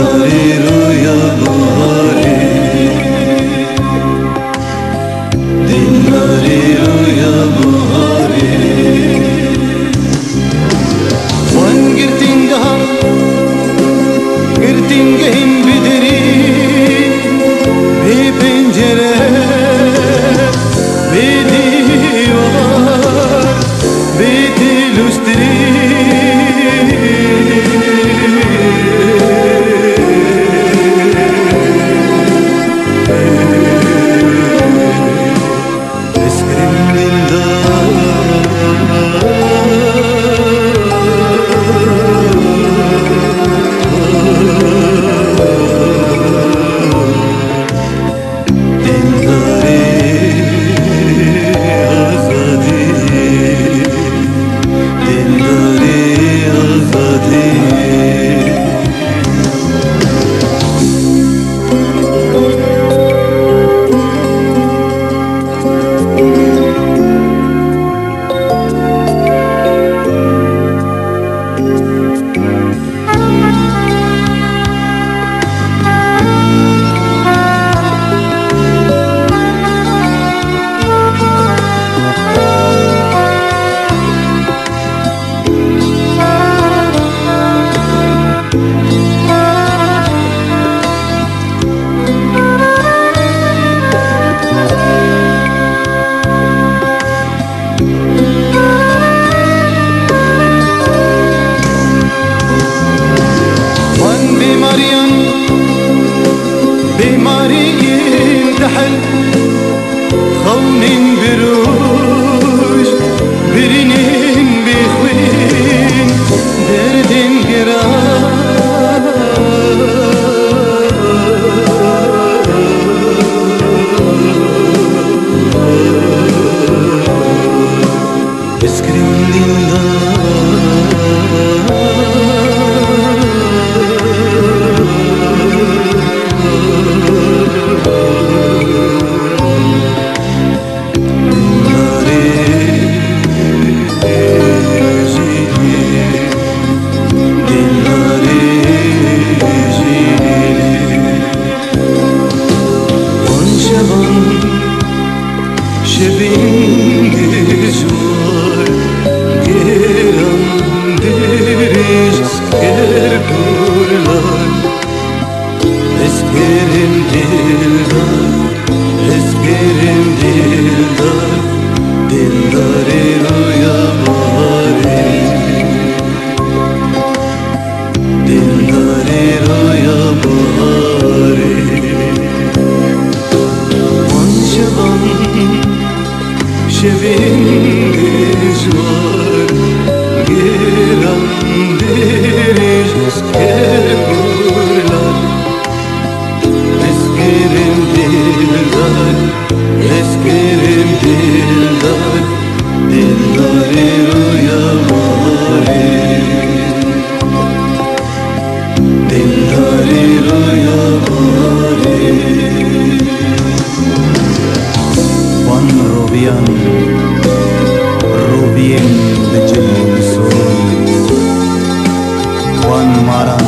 दिलदारी रोया बहारे दिलदारी रोया बहारे Wan girtin daha girtin gehin bidiri bir pencere bir divar bir dilustri बीमारी इंतहल خونين بروج برينين بخوين دردين قرار اسكرين شبين جوار جيران ديريج اسكر كورلار اسكرم دلدار اسكرم دلدار دلداري رويا بهاري دلداري رويا بهاري وانشبان شبين جوار جيران ديريج اسكر كورلار اسكرم دلدار اسكرم دلدار دلداري رويا بهاري دلداري رويا بهاري Wan robian robien de jil suri Wan mara